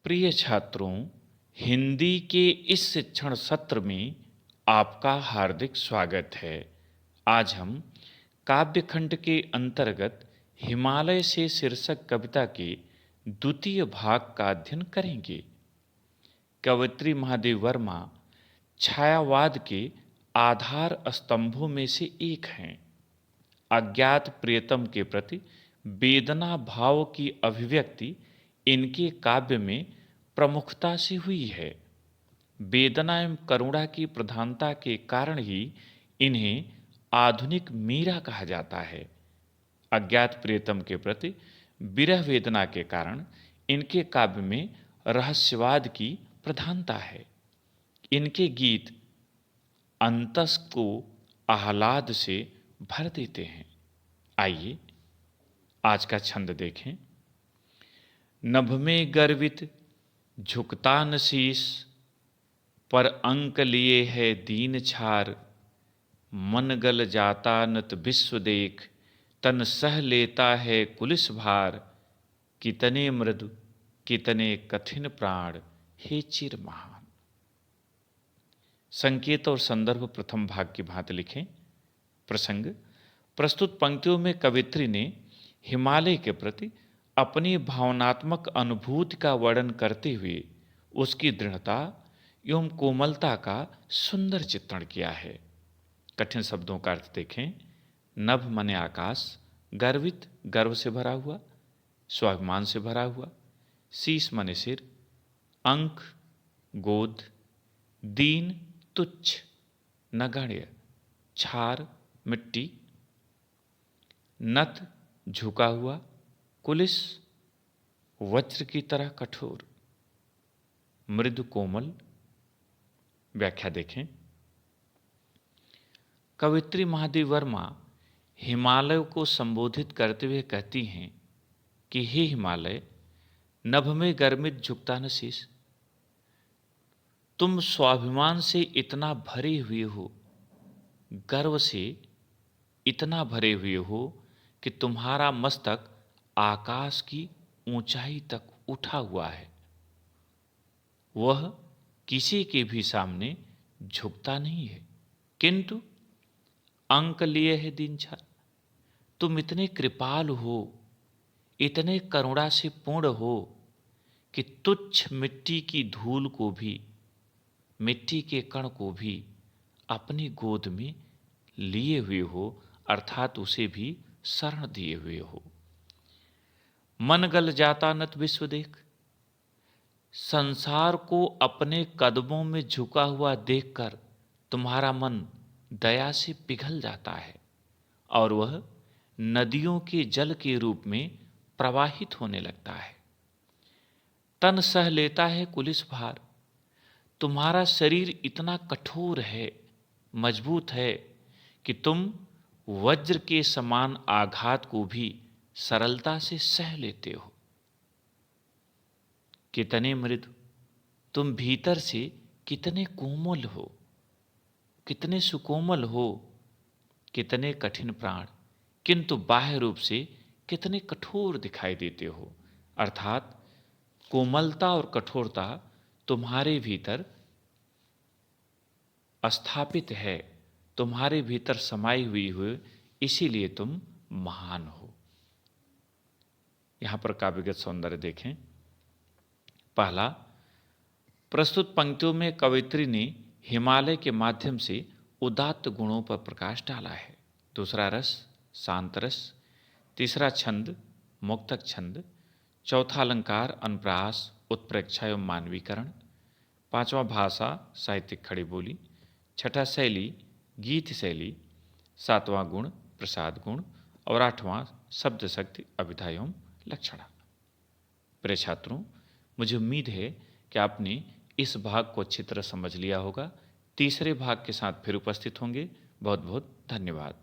प्रिय छात्रों, हिंदी के इस शिक्षण सत्र में आपका हार्दिक स्वागत है। आज हम काव्यखंड के अंतर्गत हिमालय से शीर्षक कविता के द्वितीय भाग का अध्ययन करेंगे। कवयित्री महादेवी वर्मा छायावाद के आधार स्तंभों में से एक हैं। अज्ञात प्रियतम के प्रति वेदना भाव की अभिव्यक्ति इनके काव्य में प्रमुखता से हुई है। वेदना एवं करुणा की प्रधानता के कारण ही इन्हें आधुनिक मीरा कहा जाता है। अज्ञात प्रियतम के प्रति विरह वेदना के कारण इनके काव्य में रहस्यवाद की प्रधानता है। इनके गीत अंतस को आह्लाद से भर देते हैं। आइए आज का छंद देखें। नभ में गर्वित झुकता न शीस, पर अंक लिए है दीन छार। मन गल जाता नत विश्व देख, तन सह लेता है कुलिस भार। कितने मृदु कितने कठिन प्राण, हे चिर महान। संकेत और संदर्भ प्रथम भाग की भांति लिखें। प्रसंग: प्रस्तुत पंक्तियों में कवयित्री ने हिमालय के प्रति अपनी भावनात्मक अनुभूति का वर्णन करते हुए उसकी दृढ़ता एवं कोमलता का सुंदर चित्रण किया है। कठिन शब्दों का अर्थ देखें। नभ माने आकाश, गर्वित गर्व से भरा हुआ, स्वाभिमान से भरा हुआ। शीश माने सिर, अंक गोद, दीन तुच्छ नगण्य, छार मिट्टी, नत झुका हुआ, कुलिस वज्र की तरह कठोर, मृदु कोमल। व्याख्या देखें। कवयित्री महादेवी वर्मा हिमालय को संबोधित करते हुए कहती हैं कि हे हिमालय, नभ में गर्मित झुकता न शीश, तुम स्वाभिमान से इतना भरे हुए हो, गर्व से इतना भरे हुए हो कि तुम्हारा मस्तक आकाश की ऊंचाई तक उठा हुआ है। वह किसी के भी सामने झुकता नहीं है, किंतु अंक लिए है दीनछार। तुम इतने कृपालु हो, इतने करुणा से पूर्ण हो कि तुच्छ मिट्टी की धूल को भी, मिट्टी के कण को भी अपनी गोद में लिए हुए हो, अर्थात उसे भी शरण दिए हुए हो। मन गल जाता नत विश्व देख, संसार को अपने कदमों में झुका हुआ देखकर तुम्हारा मन दया से पिघल जाता है और वह नदियों के जल के रूप में प्रवाहित होने लगता है। तन सह लेता है कुलिस भार, तुम्हारा शरीर इतना कठोर है, मजबूत है कि तुम वज्र के समान आघात को भी सरलता से सह लेते हो। कितने मृदु, तुम भीतर से कितने कोमल हो, कितने सुकोमल हो। कितने कठिन प्राण, किंतु बाह्य रूप से कितने कठोर दिखाई देते हो। अर्थात कोमलता और कठोरता तुम्हारे भीतर स्थापित है, तुम्हारे भीतर समाई हुई हो, इसीलिए तुम महान हो। यहां पर काव्यगत सौंदर्य देखें। पहला, प्रस्तुत पंक्तियों में कवयित्री ने हिमालय के माध्यम से उदात्त गुणों पर प्रकाश डाला है। दूसरा रस शांत रस, तीसरा छंद मुक्तक छंद, चौथा अलंकार अनुप्रास उत्प्रेक्षा एवं मानवीकरण, पांचवा भाषा साहित्यिक खड़ी बोली, छठा शैली गीत शैली, सातवां गुण प्रसाद गुण और आठवां शब्द शक्ति अभिधा एवं लक्षणा। प्रिय छात्रों, मुझे उम्मीद है कि आपने इस भाग को अच्छी तरह समझ लिया होगा। तीसरे भाग के साथ फिर उपस्थित होंगे। बहुत बहुत धन्यवाद।